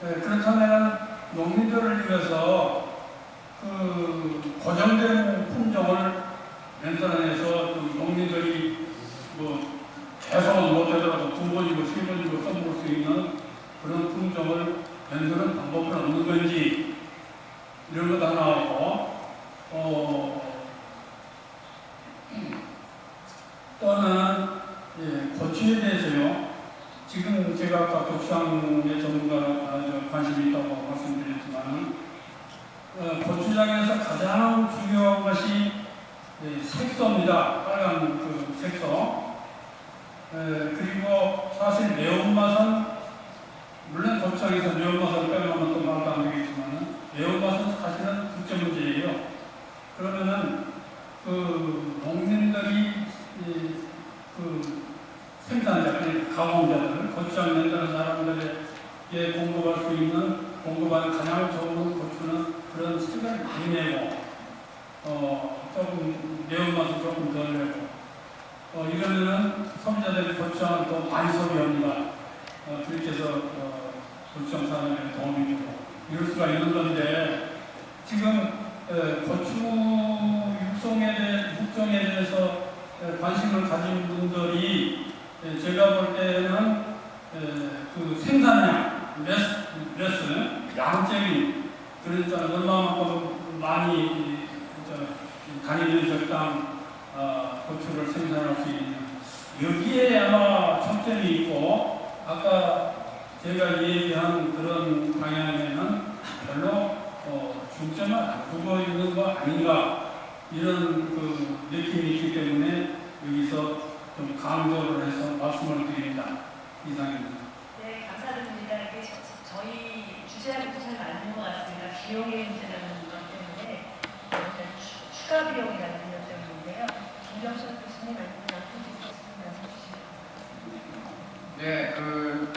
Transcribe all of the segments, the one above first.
그렇다면 농민들을 위해서 그 고정된 품종을 맨손에서 농민들이 뭐 계속 못하더라도 두 번이고 세 번이고 써먹을 수 있는 그런 품종을 만드는 방법은 없는 건지 이런 것 하나 하고 또는 고추에 대해서요. 지금 제가 아까 고추장의 전문가로 관심이 있다고 말씀드렸지만 고추장에서 가장 중요한 것이 색소입니다. 빨간 그 색소. 그리고 사실 매운맛은 물론 고추장에서 매운맛을 빼놓으면 또 말도 안 되겠지만 매운맛은 사실은 국제 문제예요. 그러면은 그 농민들이 그 생산자, 가공자들, 고추장 낸다는 사람들에게 공급할 수 있는 공급하는 가장 좋은 고추는 그런 색을 많이 내고 조금 매운맛을 조금 덜 내고 이러면은 소비자들이 고추장을 또 많이 소비합니다. 그렇게 해서 고추장 산업에 도움이 되고 이럴 수가 있는 건데 지금 고추 육종에 대해서 관심을 가진 분들이 제가 볼 때는 그 생산량, 레스, 양적인 그러니까 얼마만큼 많이 단위는 적당 고추를 생산할 수 있는 여기에 아마 초점이 있고 아까 제가 얘기한 그런 방향에는 별로 중점을 안 두고 있는 거 아닌가 이런 그 느낌이 있기 때문에 여기서 좀 강조를 해서 말씀을 드립니다. 이상입니다. 네, 감사드립니다. 이게 저희 주제하고도 잘 맞는 것 같습니다. 비용의 문제라는 것 때문에 추가 비용이라는 것 때문인데요. 김정철 교수님 말씀 말씀 주시죠. 네, 좋은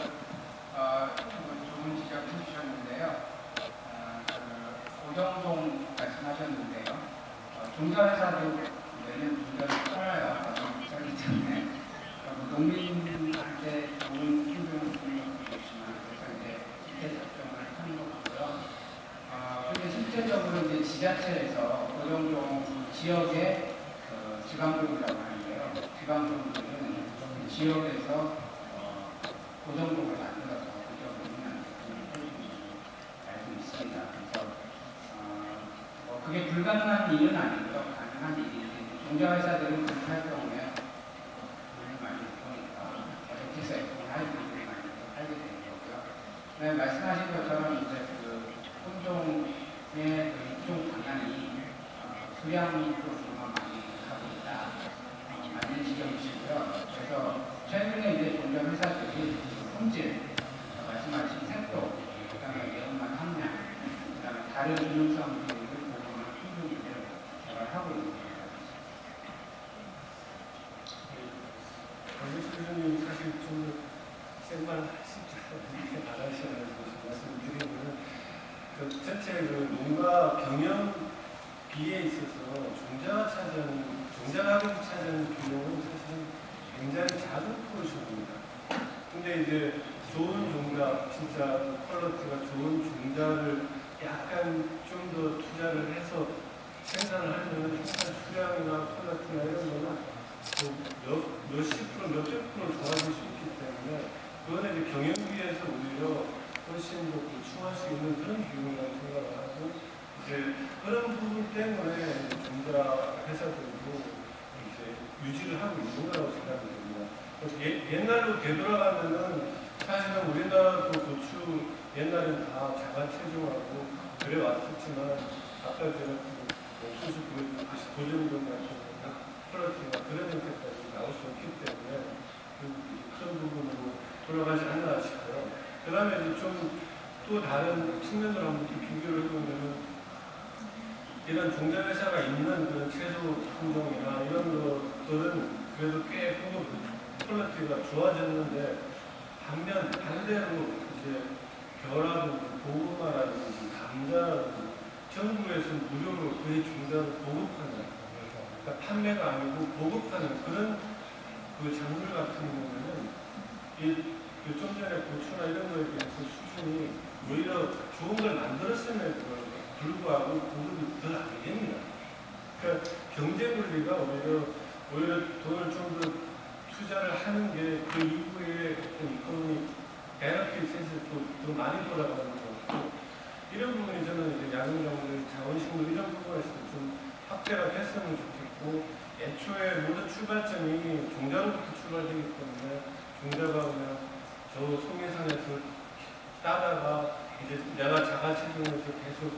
지적 해주셨는데요. 오정동 말씀하셨는데요. 종자회사도 내년 종자를 팔아야 하기 때문에 농민한테 좋은 힘을 주는 것도 있지만 그래서 이제 실태 작정을 하는 것 같고요. 근데 실제적으로 이제 지자체에서 오정동 지역의 지방정부라고 하는데요. 지방정부는 지역에서 고정국을 만들어서 고정국을 알고 있습니다. 그래서 그게 불가능한 일은 아니고요. 가능한 일인데 종자회사들은 그렇게 할 경우에 돈을 많이 들어오니까 계속해서 애플을 많이 하게 되는 거고요. 네, 말씀하신 것처럼 이제 그 품종의 육종 방향이 수량 쪽으로만 많이 가고 있다. 맞는 지경이시고요. 그래서 최근에 이제 종자 회사들이 품질, 말씀하신 색도, 그다음에 매운맛 함량, 그다음에 다른 기능성 기능을 보고는 품종들을 개발하고 있는 겁니다. 교수님 사실 좀 센말 진짜 안 하시는 말씀드리면 전체 농가 경영비에 있어서 종자가격 차지하는 비용은 사실 굉장히 작은 포션입니다. 근데 이제 좋은 종자, 진짜 퀄리티가 좋은 종자를 약간 좀 더 투자를 해서 생산을 하려면 생산 수량이나 퀄리티나 이런 거는 몇십 프로, 몇백 프로 좋아질 수 있기 때문에 그거는 이제 경영비에서 오히려 훨씬 더 보충할 수 있는 그런 비용이라고 생각을 하고 이제 그런 부분 때문에 종자 회사들도 이제 유지를 하고 있는 거라고 생각이 듭니다. 옛날로 되돌아가면은 사실은 우리나라도 고추 옛날엔 다 자가 체종하고 그래 왔었지만 아까 제가 옥수수 보여드렸듯이 고정종 같은 퀄리티가 그런 형태까지 나올 수 없기 때문에 그런 부분으로 돌아가지 않나 싶어요. 그 다음에 좀 또 다른 측면으로 한번 비교를 해보면은 이런 종자회사가 있는 그런 채소 품종이나 이런 것들은 그래도 꽤 퀄리티가 좋아졌는데 반면 반대로 이제 겨라든지 고구마라든지 감자라든지 정부에서 무료로 거의 종자를 보급하는 그러니까 판매가 아니고 보급하는 그런 그 작물 같은 경우는 이 좀 전에 고추나 이런 거에 비해서 수준이 오히려 좋은 걸 만들었음에도 불구하고 공급이 덜 안 됩니다. 그러니까 경제 분리가 오히려 돈을 좀 더 투자를 하는 게 그 이후에 어떤 이코노미 베너핏에서 더 많이 돌아가는 거고 이런 부분이 저는 이제 야생동물, 자원식물 이런 부분에서 좀 확대가 됐으면 좋겠고 애초에 모든 출발점이 종자로부터 출발되기 때문에 종자가 그냥 저 소매산에서 따다가 이제 내가 자가 체중에서 계속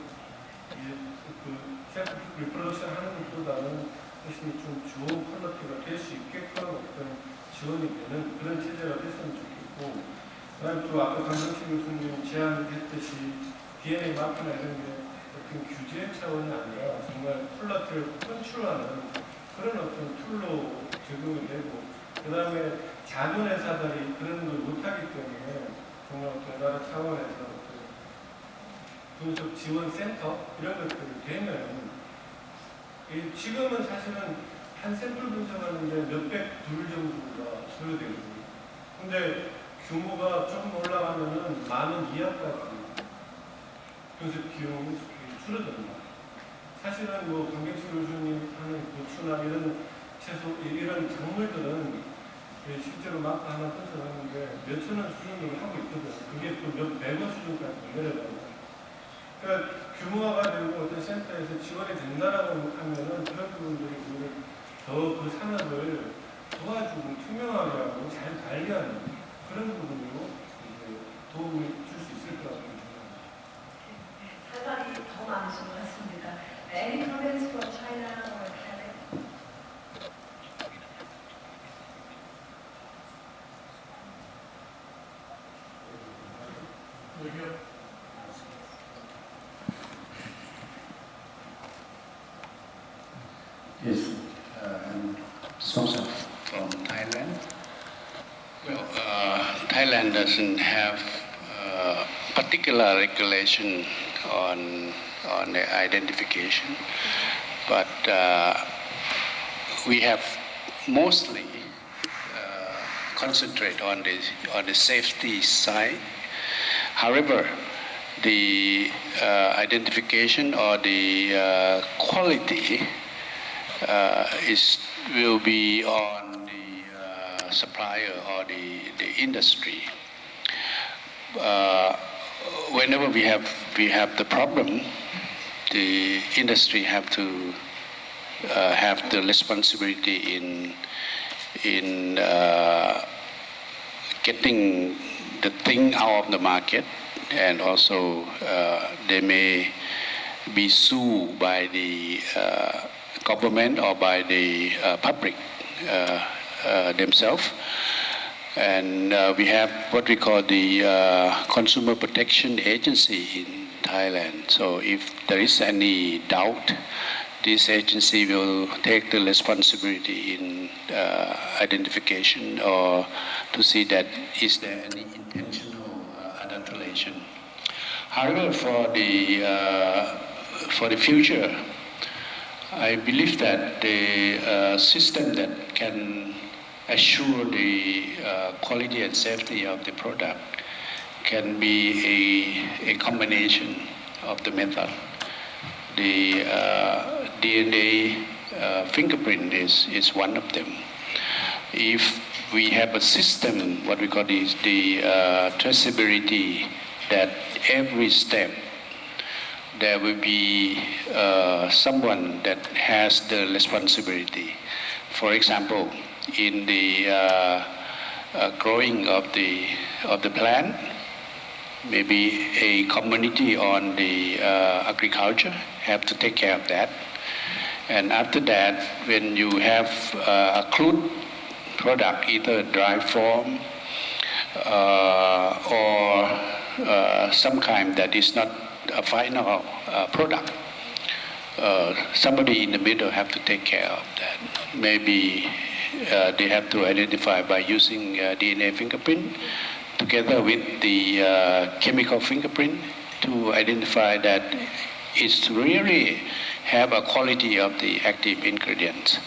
이제 그 셀프 리프로덕션 하는 것보다는 훨씬 좀 좋은 퀄리티가 될 수 있게끔 어떤 지원이 되는 그런 체제가 됐으면 좋겠고 그다음에 또 아까 강정식 교수님 제안했듯이 DNA 마크나 이런 게 어떤 규제 차원이 아니라 정말 퀄리티를 컨트롤하는 그런 어떤 툴로 적용이 되고 그 다음에 작은 회사들이 그런 걸 못하기 때문에 정말 어떤 나라 차원에서 분석 지원 센터 이런 것들이 되면 지금은 사실은 한 샘플 분석하는데 몇백 불 정도가 소요되거든요. 근데 규모가 조금 올라가면은 10,000원 이하까지 분석 비용이 줄어듭니다. 사실은 뭐 강경수 교수님 하는 고추나 이런 채소 이런 작물들은 실제로 마크 하나 분석하는데 몇천 원 수준으로 하고 있거든요. 그게 또 몇 백원 수준까지 내려갑니다. 그러니까 규모화가 되고 어떤 센터에서 지원이 된다라고 하면은 그런 부분들이 더 그 산업을 도와주고 투명하게 하고 잘 관리하는 그런 부분으로 이제 도움을 줄 수 있을 거라고 생각합니다. 할 말이 더 많으신 것 같습니다. Any comments for China or Thailand? Yes, I'm Songsak from Thailand. Well, Thailand doesn't have particular regulation on the identification, but we have mostly concentrate on the safety side. However, the identification or the quality will be on the supplier or the industry. Whenever we have the problem, the industry have to have the responsibility in getting the thing out of the market, and also they may be sued by the government or by the public themselves. And we have what we call the Consumer Protection Agency in Thailand. So if there is any doubt, this agency will take the responsibility in identification or to see that is there any intentional adulteration. However, for the future, I believe that the system that can assure the quality and safety of the product can be a combination of the method. The DNA fingerprint is one of them. If we have a system, what we call the traceability, that every step there will be someone that has the responsibility. For example, in the growing of the plant, maybe a community on the agriculture have to take care of that. And after that, when you have a crude product, either dry form or some kind that is not a final product, somebody in the middle have to take care of that. Maybe they have to identify by using DNA fingerprint together with the chemical fingerprint to identify that it's really have a quality of the active ingredients.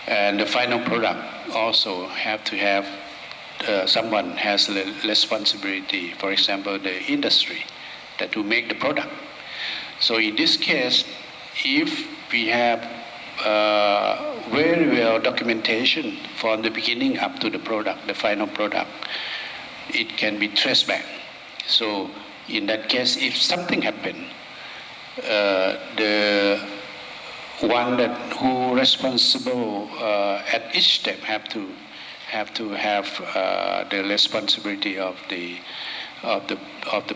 And the final product also have to have someone has the responsibility, for example, the industry that will make the product. So in this case, if we have very well documentation from the beginning up to the product, the final product, it can be traced back. So in that case, if something happened, the one that who responsible at each step have to have the responsibility of the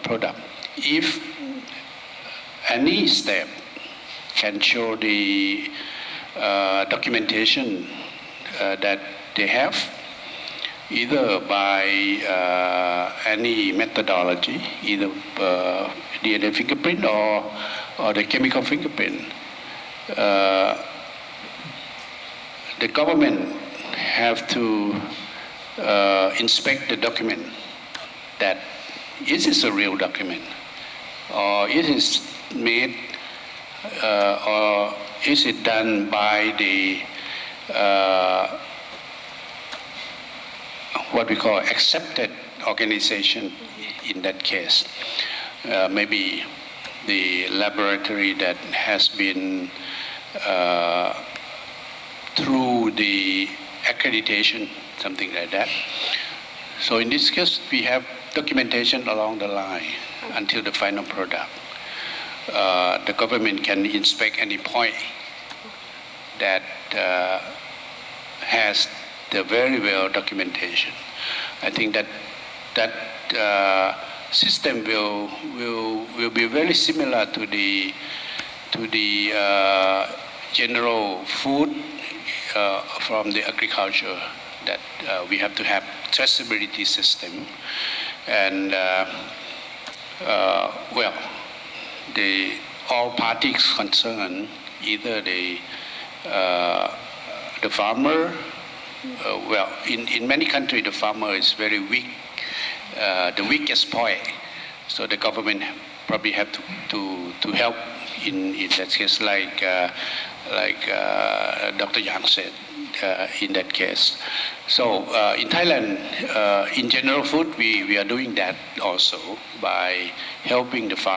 product. If any step can show the documentation that they have, either by any methodology, either DNA fingerprint or the chemical fingerprint, the government have to inspect the document that is this a real document, or it is made, or is it done by the what we call accepted organization in that case. Maybe the laboratory that has been through the accreditation, something like that. So in this case, we have documentation along the line until the final product. The government can inspect any point that has the very well documentation. I think that system will be very similar to the general food from the agriculture, that we have to have traceability system, and well, all parties concerned, either the farmer. Well, in many countries, the farmer is very weak, the weakest point. So the government probably have to help in that case, like Dr. Yang said, in that case. So in Thailand, in general food, we are doing that also by helping the farmer.